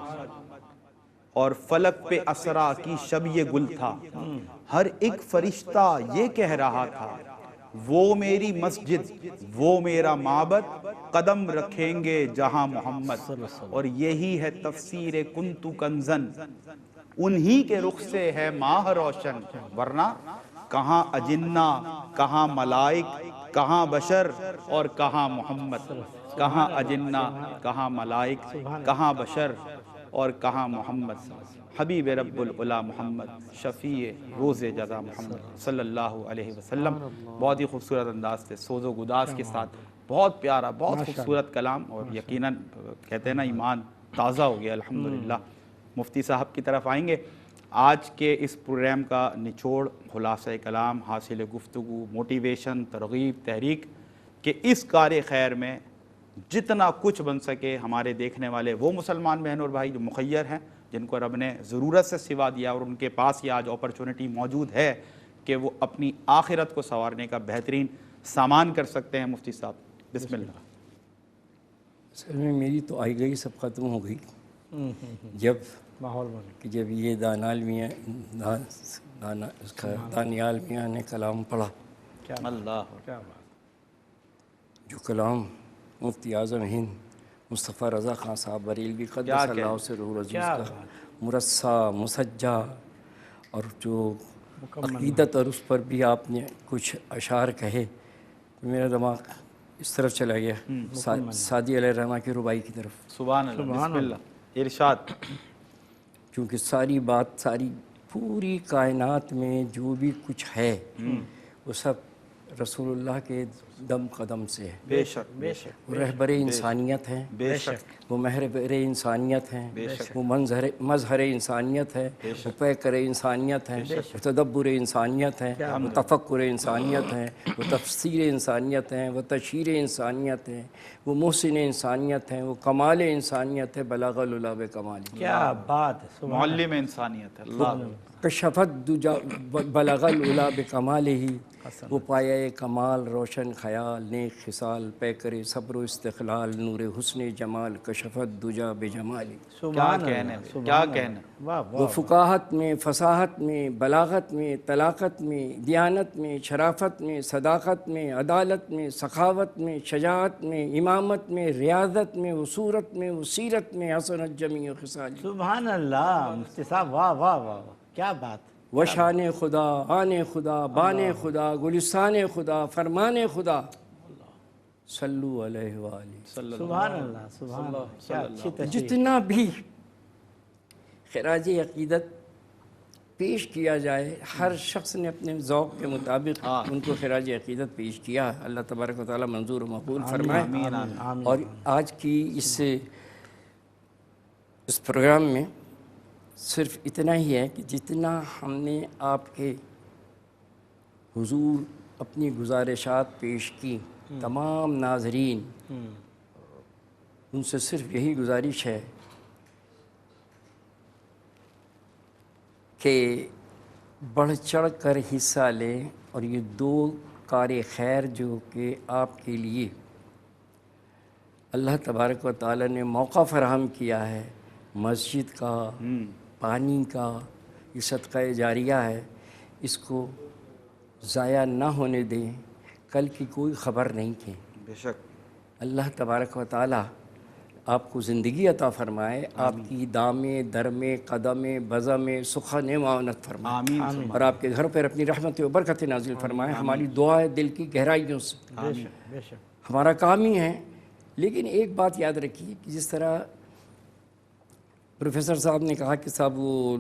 اور فلک پہ اسرا کی شب یہ گل تھا, ہر ایک فرشتہ یہ کہہ رہا تھا وہ میری مسجد وہ میرا معبد قدم رکھیں گے جہاں محمد. اور یہی ہے تفسیر کنتو کنزن, انہی کے رخ سے ہے ماہ روشن, ورنہ کہاں اجنہ کہاں ملائک کہاں بشر اور کہاں محمد. کہاں اجنہ کہاں ملائک کہاں بشر اور کہاں محمد. حبیب رب العلا محمد شفیع روز جزا محمد صلی اللہ علیہ وسلم. بہت ہی خوبصورت انداز سے سوز و گداز کے ساتھ, بہت پیارا بہت خوبصورت کلام, اور یقیناً کہتے ہیں نا ایمان تازہ ہو گیا الحمدللہ. مفتی صاحب کی طرف آئیں گے. آج کے اس پروگرام کا نچوڑ خلاصہ کلام, حاصل گفتگو, موٹیویشن, ترغیب, تحریک کہ اس کار خیر میں جتنا کچھ بن سکے ہمارے دیکھنے والے وہ مسلمان بہن اور بھائی جو مخیر ہیں, جن کو رب نے ضرورت سے سوا دیا اور ان کے پاس یہ آج اپرچونٹی موجود ہے کہ وہ اپنی آخرت کو سنوارنے کا بہترین سامان کر سکتے ہیں. مفتی صاحب بسم اللہ. اصل میں میری تو آئی گئی سب ختم ہو گئی جب ماحول بنا. کہ جب یہ دانیال میاں نے کلام پڑھا, اللہ کیا بات. جو کلام مفتی اعظم ہند مصطفیٰ رضا خان صاحب بریلوی قدس اللہ سے روح عزیز کا مرصع مسجع, اور جو عقیدت اور اس پر بھی آپ نے کچھ اشعار کہے, میرا دماغ اس طرف چلا گیا سعدی علیہ الرحمہ کی ربائی کی طرف. سبحان اللہ بسم اللہ ارشاد. کیونکہ ساری بات ساری پوری کائنات میں جو بھی کچھ ہے وہ سب رسول اللہ کے دم قدم سے ہے. بے شک بے شک. وہ رہبر انسانیت ہیں, بے شک. وہ محربر انسانیت ہیں, وہ مظہر انسانیت ہے, وہ پیکر انسانیت ہیں, وہ تدبر انسانیت ہیں, وہ تفکر انسانیت ہیں, وہ تفسیر انسانیت ہیں, وہ تشہیر انسانیت ہیں, وہ محسن انسانیت ہیں, وہ کمال انسانیت ہے. بلغ العلا بکمال. کیا بات ہے. معلم انسانیت ہے. اللہ کشفت دجا بلغ العلا بکمالہ, وہ پایا کمال روشن خیال نیک خصال پیکر صبر و استقلال نور حسن جمال کشفت دجا بجمالی. کیا کہنے کیا کہنے. وہ فقاہت میں فصاحت میں بلاغت میں طلاقت میں دیانت میں شرافت میں صداقت میں عدالت میں سخاوت میں شجاعت میں امامت میں ریاضت میں وصورت میں وسیرت میں حسنت جمیع خصال. سبحان اللہ مفتی صاحب, واہ واہ واہ کیا بات. وشان خدا آن خدا بان خدا گلستان خدا فرمان خدا صلو علیہ وآلہ. سبحان اللہ سبحان اللہ. کیا اچھی تشریح. جتنا بھی خراج عقیدت پیش کیا جائے, ہر شخص نے اپنے ذوق کے مطابق ان کو خراج عقیدت پیش کیا. اللہ تبارک و تعالیٰ منظور و مقبول فرمائے. اور آج کی اس پروگرام میں صرف اتنا ہی ہے کہ جتنا ہم نے آپ کے حضور اپنی گزارشات پیش کی, تمام ناظرین ان سے صرف یہی گزارش ہے کہ بڑھ چڑھ کر حصہ لیں, اور یہ دو کار خیر جو کہ آپ کے لیے اللہ تبارک و تعالیٰ نے موقع فراہم کیا ہے, مسجد کا, پانی کا, یہ صدقہ جاریہ ہے, اس کو ضائع نہ ہونے دیں. کل کی کوئی خبر نہیں تھی. بے شک. اللہ تبارک و تعالیٰ آپ کو زندگی عطا فرمائے, آپ کی دامے درمے قدمے بزمے سخن معاونت فرمائے, آمین. اور آپ کے گھر پر اپنی رحمت و برکت نازل فرمائے. ہماری دعا ہے دل کی گہرائیوں سے. بے شک. ہمارا کام ہی ہے. لیکن ایک بات یاد رکھیے کہ جس طرح پروفیسر صاحب نے کہا کہ صاحب وہ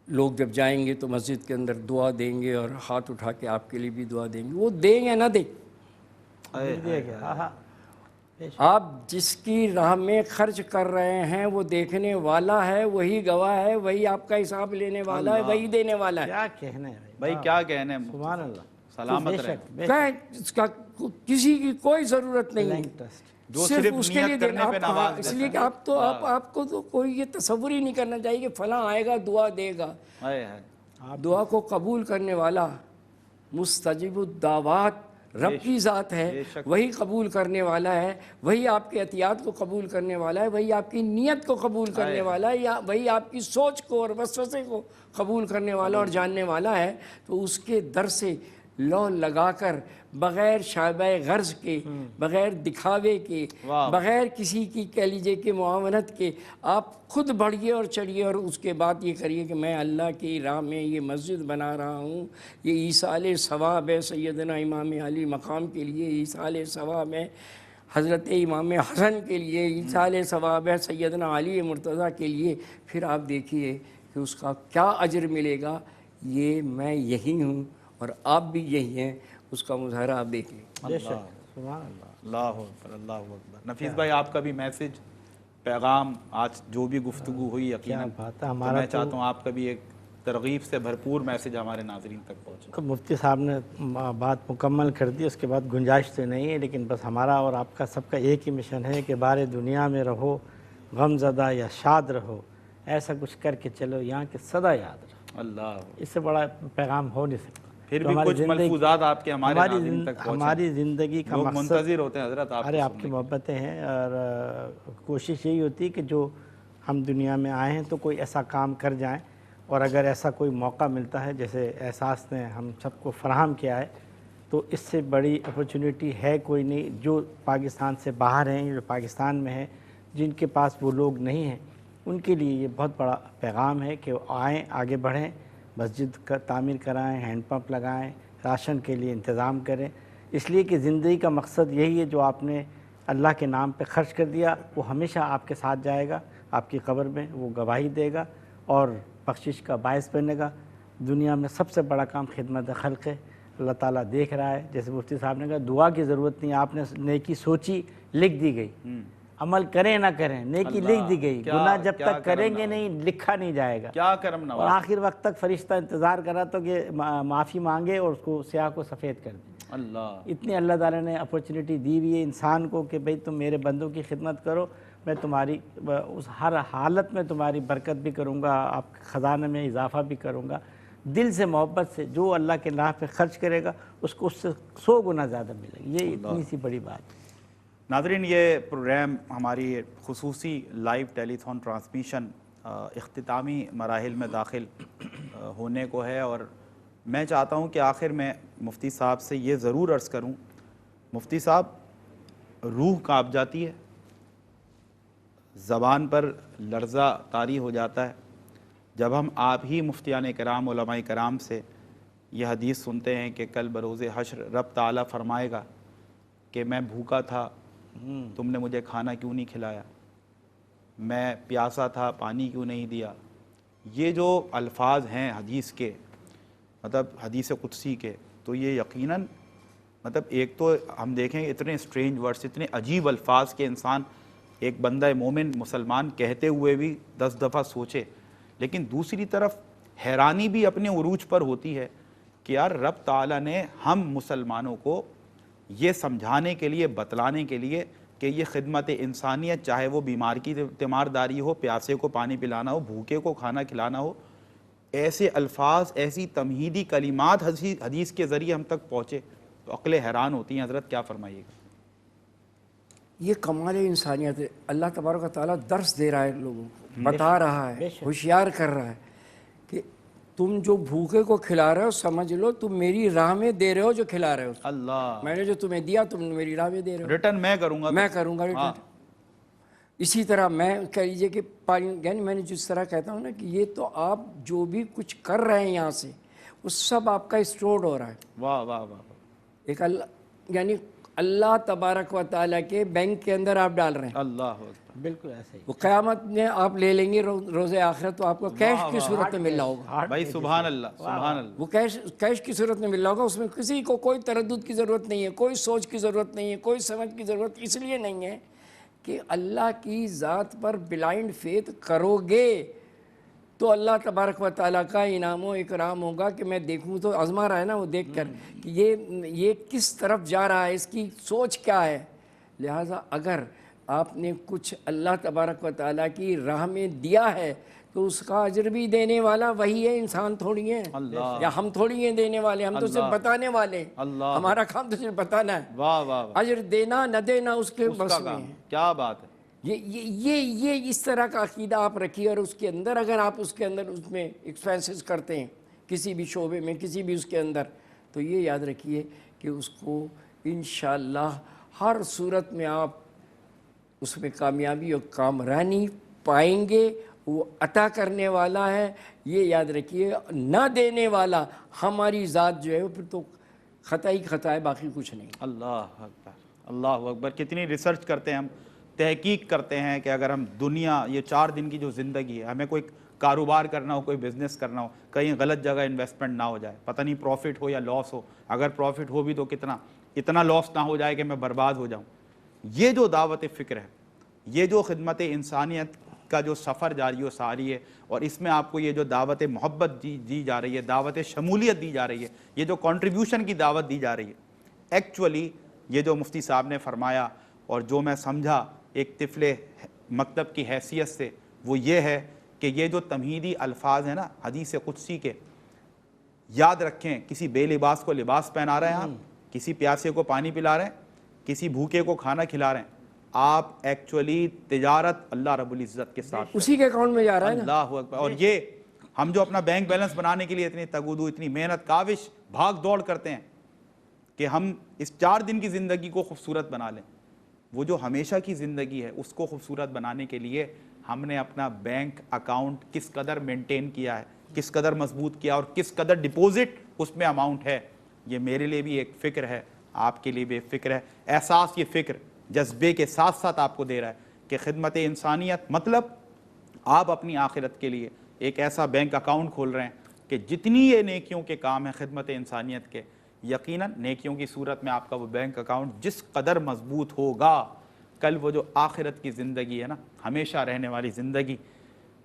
لوگ جب جائیں گے تو مسجد کے اندر دعا دیں گے اور ہاتھ اٹھا کے آپ کے لیے بھی دعا دیں گے. وہ دیں یا نہ دیں, آپ جس کی راہ میں خرچ کر رہے ہیں وہ دیکھنے والا ہے, وہی گواہ ہے, وہی آپ کا حساب لینے والا ہے, وہی دینے والا ہے. کیا کہنے ہیں بھائی, کیا کہنے ہیں, سبحان اللہ, سلامت رہے. اس کا کسی کی کوئی ضرورت نہیں ہے, جو صرف اس کے لیے نیت کرنے پہ نواز اس لیے کہ آپ کو تو کوئی یہ تصور ہی نہیں کرنا چاہیے کہ فلاں آئے گا دعا دے گا. دعا کو قبول کرنے والا مستجیب الدعوات رب کی ذات ہے, وہی قبول کرنے والا ہے, وہی آپ کے عطیات کو قبول کرنے والا ہے, وہی آپ کی نیت کو قبول کرنے والا ہے, یا وہی آپ کی سوچ کو اور وسوسے کو قبول کرنے والا اور جاننے والا ہے. تو اس کے در سے لو لگا کر بغیر شائبہ غرض کے, بغیر دکھاوے کے, بغیر کسی کی کہہ لیجیے کہ معاونت کے آپ خود بڑھیے اور چڑھیے اور اس کے بعد یہ کریے کہ میں اللہ کی راہ میں یہ مسجد بنا رہا ہوں, یہ ایصال ثواب ہے سیدنا امام علی مقام کے لیے, ایصال ثواب ہے حضرت امام حسن کے لیے, ایصال ثواب ہے سیدنا علی مرتضیٰ کے لیے. پھر آپ دیکھیے کہ اس کا کیا اجر ملے گا. یہ میں یہی ہوں اور آپ بھی یہی ہیں, اس کا مظاہرہ آپ دیکھیں. اللہ اکبر, اللہ اکبر. نفیس بھائی, آپ کا بھی میسج, پیغام, آج جو بھی گفتگو ہوئی یقیناً تو میں چاہتا ہوں آپ کا بھی ایک ترغیب سے بھرپور میسج ہمارے ناظرین تک پہنچے. مفتی صاحب نے بات مکمل کر دی, اس کے بعد گنجائش تو نہیں ہے, لیکن بس ہمارا اور آپ کا سب کا ایک ہی مشن ہے کہ بارے دنیا میں رہو غم زدہ یا شاد رہو, ایسا کچھ کر کے چلو یہاں کے صدا یاد رہو. اللہ, اس سے بڑا پیغام ہو نہیں سکتا. پھر بھی کچھ ملفوظات آپ کے ہمارے ناظرین تک پہنچے. ہماری زندگی کا لوگ مقصد, منتظر ہوتے ہیں حضرت آپ ارے آپ کی محبتیں ہیں, اور کوشش یہی ہوتی ہے کہ جو ہم دنیا میں آئے ہیں تو کوئی ایسا کام کر جائیں, اور اگر ایسا کوئی موقع ملتا ہے جیسے احساس نے ہم سب کو فراہم کیا ہے, تو اس سے بڑی اپرچونٹی ہے کوئی نہیں. جو پاکستان سے باہر ہیں, جو پاکستان میں ہیں, جن کے پاس وہ لوگ نہیں ہیں, ان کے لیے یہ بہت بڑا پیغام ہے کہ وہ آئیں, آگے بڑھیں, مسجد کا تعمیر کرائیں, ہینڈ پمپ لگائیں, راشن کے لیے انتظام کریں. اس لیے کہ زندگی کا مقصد یہی ہے, جو آپ نے اللہ کے نام پہ خرچ کر دیا وہ ہمیشہ آپ کے ساتھ جائے گا, آپ کی قبر میں وہ گواہی دے گا اور بخشش کا باعث بنے گا. دنیا میں سب سے بڑا کام خدمت خلق ہے, اللہ تعالیٰ دیکھ رہا ہے. جیسے مفتی صاحب نے کہا دعا کی ضرورت نہیں, آپ نے نیکی سوچی لکھ دی گئی, عمل کریں نہ کریں نیکی لکھ دی گئی, گناہ جب تک کریں گے نہیں لکھا نہیں جائے گا. کیا کرم نواز, اور آخر وقت تک فرشتہ انتظار کرا تو کہ معافی مانگے اور اس کو سیاہ کو سفید کر دے. اللہ, اتنی اللہ تعالیٰ نے اپرچونٹی دی ہوئی ہے انسان کو کہ بھئی تم میرے بندوں کی خدمت کرو, میں تمہاری اس ہر حالت میں تمہاری برکت بھی کروں گا, آپ کے خزانہ میں اضافہ بھی کروں گا. دل سے محبت سے جو اللہ کے راہ پہ خرچ کرے گا اس کو اس سے 100 گنا زیادہ ملے گا. یہ اتنی سی بڑی بات ہے. ناظرین, یہ پروگرام ہماری خصوصی لائیو ٹیلی تھون ٹرانسمیشن اختتامی مراحل میں داخل ہونے کو ہے, اور میں چاہتا ہوں کہ آخر میں مفتی صاحب سے یہ ضرور عرض کروں. مفتی صاحب, روح کانپ جاتی ہے, زبان پر لرزہ طاری ہو جاتا ہے جب ہم آپ ہی مفتیان کرام, علماء کرام سے یہ حدیث سنتے ہیں کہ کل بروز حشر رب تعالیٰ فرمائے گا کہ میں بھوکا تھا, تم نے مجھے کھانا کیوں نہیں کھلایا, میں پیاسا تھا, پانی کیوں نہیں دیا. یہ جو الفاظ ہیں حدیث کے, مطلب حدیث قدسی کے, تو یہ یقیناً مطلب ایک تو ہم دیکھیں اتنے اسٹرینج ورڈس, اتنے عجیب الفاظ کے انسان ایک بندہ مومن مسلمان کہتے ہوئے بھی 10 دفعہ سوچے. لیکن دوسری طرف حیرانی بھی اپنے عروج پر ہوتی ہے کہ یار رب تعالیٰ نے ہم مسلمانوں کو یہ سمجھانے کے لیے, بتلانے کے لیے کہ یہ خدمت انسانیت, چاہے وہ بیمار کی تیمارداری ہو, پیاسے کو پانی پلانا ہو, بھوکے کو کھانا کھلانا ہو, ایسے الفاظ, ایسی تمہیدی کلمات حدیث کے ذریعے ہم تک پہنچے تو عقلیں حیران ہوتی ہیں. حضرت کیا فرمائیے گا؟ یہ کمال انسانیت ہے. اللہ تبارک و تعالیٰ درس دے رہا ہے لوگوں کو, بتا رہا ہے, ہوشیار کر رہا ہے کہ تم جو بھوکے کو کھلا رہے ہو سمجھ لو تم میری راہ میں دے رہے ہو جو کھلا رہے ہو. اللہ, میں نے جو تمہیں دیا تم میری راہ میں دے رہے ہو, ریٹرن میں کروں گا, میں کروں گا ریٹرن. اسی طرح میں کہہ لیجیے کہ یعنی میں نے جس طرح کہتا ہوں نا کہ یہ تو آپ جو بھی کچھ کر رہے ہیں یہاں سے وہ سب آپ کا اسٹورڈ ہو رہا ہے. واہ واہ واہ. ایک اللہ یعنی اللہ تبارک و تعالیٰ کے بینک کے اندر آپ ڈال رہے ہیں. اللہ اکبر. بالکل ایسے ہی. وہ قیامت میں آپ لے لیں گے روز آخرت تو آپ کو کیش کی صورت میں مل رہا ہوگا. بھائی سبحان اللہ سبحان اللہ. وہ کیش کی صورت میں مل رہا ہوگا. اس میں کسی کو کوئی تردد کی ضرورت نہیں ہے, کوئی سوچ کی ضرورت نہیں ہے, کوئی سمجھ کی ضرورت اس لیے نہیں ہے کہ اللہ کی ذات پر بلائنڈ فیتھ کرو گے تو اللہ تبارک و تعالیٰ کا انعام و اکرام ہوگا کہ میں دیکھوں تو آزما رہا ہے نا وہ دیکھ کر کہ یہ کس طرف جا رہا ہے, اس کی سوچ کیا ہے. لہٰذا اگر آپ نے کچھ اللہ تبارک و تعالیٰ کی راہ میں دیا ہے تو اس کا اجر بھی دینے والا وہی ہے, انسان تھوڑی ہیں یا ہم تھوڑی ہیں دینے والے, ہم تو صرف بتانے والے ہیں. ہمارا کام تو صرف بتانا ہے. واہ واہ. اجر دینا نہ دینا اس کے بس میں ہے. کیا بات ہے. یہ اس طرح کا عقیدہ آپ رکھیے, اور اس کے اندر اگر آپ اس میں ایکسپینسز کرتے ہیں کسی بھی شعبے میں, کسی بھی اس کے اندر, تو یہ یاد رکھیے کہ اس کو انشاءاللہ ہر صورت میں آپ اس میں کامیابی اور کامرانی پائیں گے. وہ عطا کرنے والا ہے, یہ یاد رکھیے, نہ دینے والا ہماری ذات جو ہے پھر تو خطا ہی خطا ہے, باقی کچھ نہیں. اللہ اکبر اللہ اکبر. کتنی ریسرچ کرتے ہیں ہم, تحقیق کرتے ہیں کہ اگر ہم دنیا یہ 4 دن کی جو زندگی ہے, ہمیں کوئی کاروبار کرنا ہو, کوئی بزنس کرنا ہو, کہیں غلط جگہ انویسٹمنٹ نہ ہو جائے, پتہ نہیں پروفٹ ہو یا لاس ہو, اگر پروفٹ ہو بھی تو کتنا, اتنا لاس نہ ہو جائے کہ میں برباد ہو جاؤں. یہ جو دعوت فکر ہے, یہ جو خدمت انسانیت کا جو سفر جاری و ساری ہے, اور اس میں آپ کو یہ جو دعوت محبت دی جا رہی ہے, دعوت شمولیت دی جا رہی ہے, یہ جو کنٹریبیوشن کی دعوت دی جا رہی ہے, ایکچولی یہ جو مفتی صاحب نے فرمایا اور جو میں سمجھا ایک طفل مکتب کی حیثیت سے, وہ یہ ہے کہ یہ جو تمہیدی الفاظ ہیں نا حدیث قدسی کے, یاد رکھیں کسی بے لباس کو لباس پہنا رہے ہیں آپ, کسی پیاسے کو پانی پلا رہے ہیں, کسی بھوکے کو کھانا کھلا رہے ہیں, آپ ایکچولی تجارت اللہ رب العزت کے ساتھ اسی کے اکاؤنٹ میں جا رہا ہے نا. اللہ اکبر. اور یہ ہم جو اپنا بینک بیلنس بنانے کے لیے اتنی تگودو, اتنی محنت کاوش بھاگ دوڑ کرتے ہیں کہ ہم اس 4 دن کی زندگی کو خوبصورت بنا لیں, وہ جو ہمیشہ کی زندگی ہے اس کو خوبصورت بنانے کے لیے ہم نے اپنا بینک اکاؤنٹ کس قدر مینٹین کیا ہے, کس قدر مضبوط کیا, اور کس قدر ڈپوزٹ اس میں اماؤنٹ ہے. یہ میرے لیے بھی ایک فکر ہے, آپ کے لیے بھی ایک فکر ہے. احساس یہ فکر جذبے کے ساتھ ساتھ آپ کو دے رہا ہے کہ خدمت انسانیت مطلب آپ اپنی آخرت کے لیے ایک ایسا بینک اکاؤنٹ کھول رہے ہیں کہ جتنی یہ نیکیوں کے کام ہیں خدمت انسانیت کے, یقیناً نیکیوں کی صورت میں آپ کا وہ بینک اکاؤنٹ جس قدر مضبوط ہوگا, کل وہ جو آخرت کی زندگی ہے نا, ہمیشہ رہنے والی زندگی,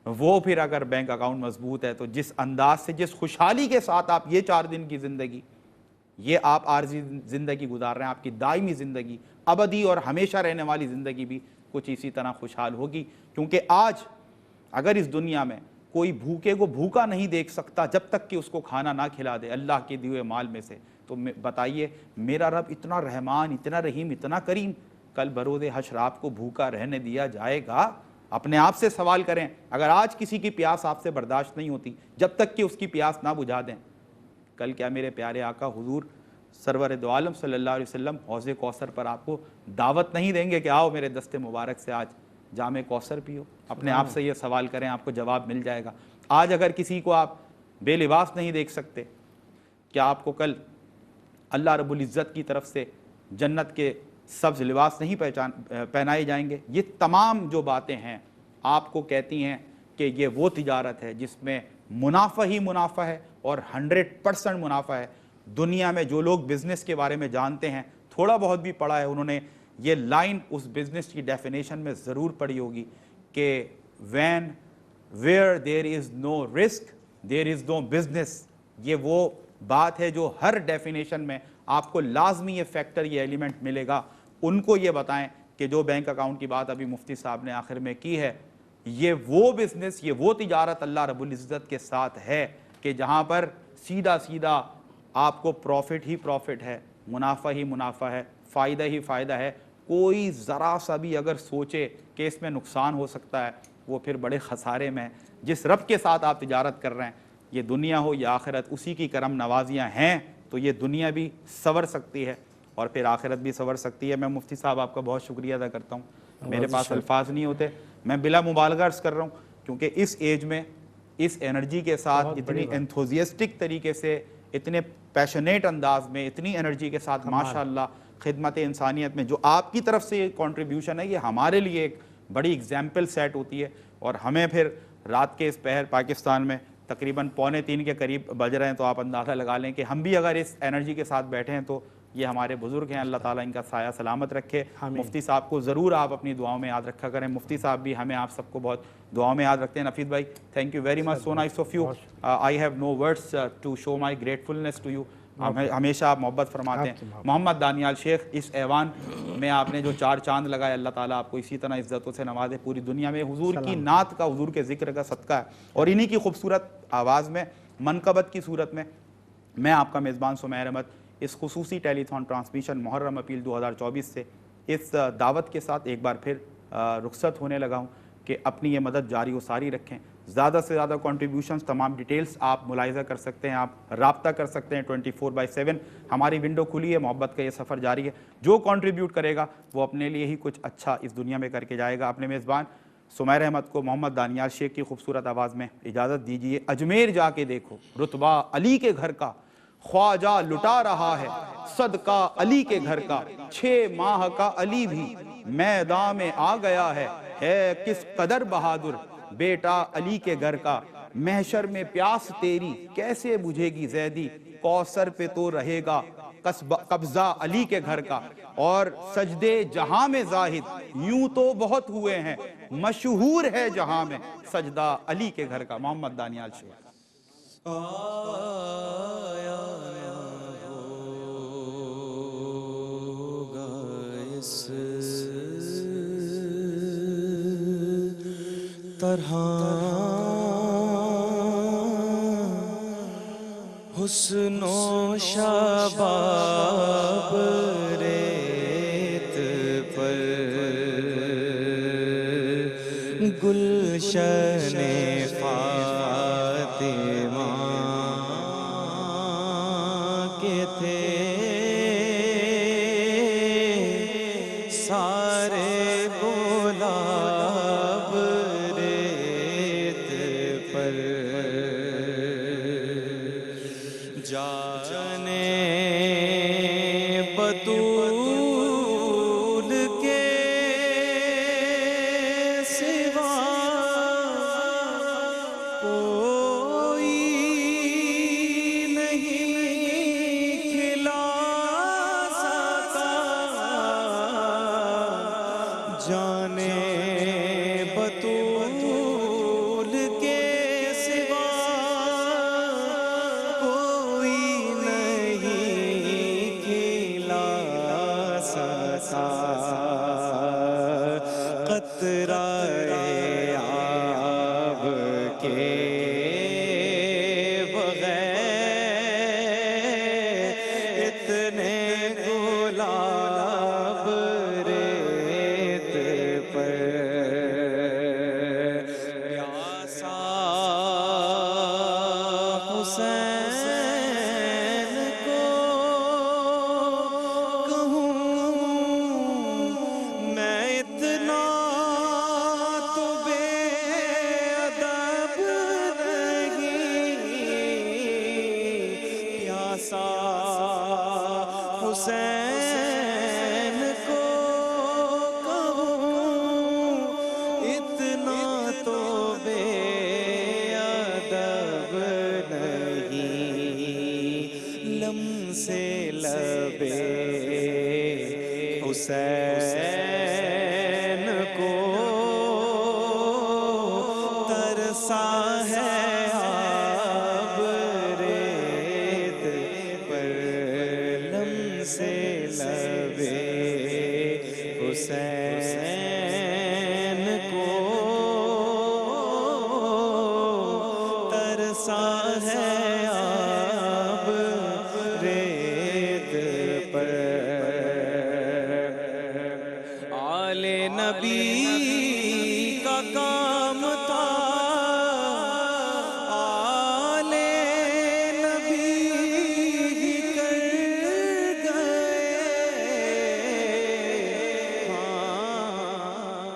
وہ پھر اگر بینک اکاؤنٹ مضبوط ہے تو جس انداز سے, جس خوشحالی کے ساتھ آپ یہ 4 دن کی زندگی, یہ آپ عارضی زندگی گزار رہے ہیں, آپ کی دائمی زندگی, ابدی اور ہمیشہ رہنے والی زندگی بھی کچھ اسی طرح خوشحال ہوگی. کیونکہ آج اگر اس دنیا میں کوئی بھوکے کو بھوکا نہیں دیکھ سکتا جب تک کہ اس کو کھانا نہ کھلا دے اللہ کے دیے مال میں سے, تو بتائیے میرا رب اتنا رحمان, اتنا رحیم, اتنا کریم, کل بروز حشر آپ کو بھوکا رہنے دیا جائے گا؟ اپنے آپ سے سوال کریں. اگر آج کسی کی پیاس آپ سے برداشت نہیں ہوتی جب تک کہ اس کی پیاس نہ بجھا دیں, کل کیا میرے پیارے آقا حضور سرور دو عالم صلی اللہ علیہ وسلم حوض کوثر پر آپ کو دعوت نہیں دیں گے کہ آؤ میرے دست مبارک سے آج جام کوثر پیو؟ اپنے آپ سے یہ سوال کریں, آپ کو جواب مل جائے گا. آج اگر کسی کو آپ بے لباس نہیں دیکھ سکتے, کیا آپ کو کل اللہ رب العزت کی طرف سے جنت کے سبز لباس نہیں پہنائے جائیں گے؟ یہ تمام جو باتیں ہیں آپ کو کہتی ہیں کہ یہ وہ تجارت ہے جس میں منافع ہی منافع ہے اور 100% منافع ہے. دنیا میں جو لوگ بزنس کے بارے میں جانتے ہیں, تھوڑا بہت بھی پڑھا ہے, انہوں نے یہ لائن اس بزنس کی ڈیفینیشن میں ضرور پڑھی ہوگی کہ where there is no risk there is no business. یہ وہ بات ہے جو ہر ڈیفینیشن میں آپ کو لازمی یہ فیکٹر, یہ ایلیمنٹ ملے گا. ان کو یہ بتائیں کہ جو بینک اکاؤنٹ کی بات ابھی مفتی صاحب نے آخر میں کی ہے, یہ وہ بزنس, یہ وہ تجارت اللہ رب العزت کے ساتھ ہے کہ جہاں پر سیدھا سیدھا آپ کو پروفٹ ہی پروفٹ ہے, منافع ہی منافع ہے, فائدہ ہی فائدہ ہے. کوئی ذرا سا بھی اگر سوچے کہ اس میں نقصان ہو سکتا ہے, وہ پھر بڑے خسارے میں ہے. جس رب کے ساتھ آپ تجارت کر رہے ہیں, یہ دنیا ہو یا آخرت, اسی کی کرم نوازیاں ہیں, تو یہ دنیا بھی سنور سکتی ہے اور پھر آخرت بھی سنور سکتی ہے. میں مفتی صاحب آپ کا بہت شکریہ ادا کرتا ہوں, میرے پاس الفاظ نہیں ہوتے, میں بلا مبالغہ عرض کر رہا ہوں, کیونکہ اس ایج میں اس انرجی کے ساتھ اتنی انتھوزیسٹک طریقے سے, اتنے پیشنیٹ انداز میں, اتنی انرجی کے ساتھ ماشاءاللہ خدمت انسانیت میں جو آپ کی طرف سے یہ کنٹریبیوشن ہے یہ ہمارے لیے ایک بڑی ایگزامپل سیٹ ہوتی ہے. اور ہمیں پھر رات کے اس پہر پاکستان میں تقریباً 2:45 کے قریب بج رہے ہیں, تو آپ اندازہ لگا لیں کہ ہم بھی اگر اس انرجی کے ساتھ بیٹھے ہیں تو یہ ہمارے بزرگ ہیں, اللہ تعالیٰ ان کا سایہ سلامت رکھے. مفتی صاحب کو ضرور آپ اپنی دعاؤں میں یاد رکھا کریں. مفتی صاحب بھی ہمیں آپ سب کو بہت دعاؤں میں یاد رکھتے ہیں. نفیس بھائی, thank you very much, so nice of you. I have no words to show my gratefulness to you. ہمیشہ آپ محبت فرماتے ہیں. محمد دانیال شیخ, اس ایوان میں آپ نے جو 4 چاند لگائے, اللہ تعالیٰ آپ کو اسی طرح عزتوں سے نوازے. پوری دنیا میں حضور کی نعت کا, حضور کے ذکر کا صدقہ ہے, اور انہی کی خوبصورت آواز میں منقبت کی صورت میں میں آپ کا میزبان سمیر احمد اس خصوصی ٹیلی تھون ٹرانسمیشن محرم اپیل 2024 سے اس دعوت کے ساتھ ایک بار پھر رخصت ہونے لگا ہوں کہ اپنی یہ مدد جاری و ساری رکھیں. زیادہ سے زیادہ کنٹریبیوشنز, تمام ڈیٹیلز آپ ملاحظہ کر سکتے ہیں, آپ رابطہ کر سکتے ہیں 24/7. ہماری ونڈو کھلی ہے, محبت کا یہ سفر جاری ہے. جو کنٹریبیوٹ کرے گا وہ اپنے لیے ہی کچھ اچھا اس دنیا میں کر کے جائے گا. اپنے میزبان سمیر احمد کو محمد دانیال شیخ کی خوبصورت آواز میں اجازت دیجیے. اجمیر جا کے دیکھو رتبہ علی کے گھر کا, خواجہ لٹا رہا ہے صدقہ علی کے گھر کا. 6 ماہ کا علی بھی میدان میں آ گیا ہے کس قدر بہادر بیٹا علی کے گھر کا. محشر میں پیاس تیری کیسے بجھے گی زیدی, کوثر پہ تو رہے گا قبضہ علی کے گھر کا. اور سجدے جہاں میں زاہد یوں تو بہت ہوئے ہیں, مشہور ہے جہاں میں سجدہ علی کے گھر کا. محمد دانیال شیخ. آیا ہوگا اس طرح حسن و شباب ریت پر گلشن فاطمہ کے تھے سارے گلاب ریت پر. جانے بطول کے سوا کوئی نہیں کھلا سکا. جانے بطول کے سوا کوئی نہیں کھلا سکا. قطرہ آب کے بغیر اتنے گلاب ریت پر. پیاسا حسین کو کہوں میں اتنا تو بے ادب نہیں. پیاسا حسین کو کہوں اتنا تو بے ادب نہیں. لم سے لبے حسین کو ترسا ہے آب ریت پر. لم سے لبے حسین کو ترسا ہے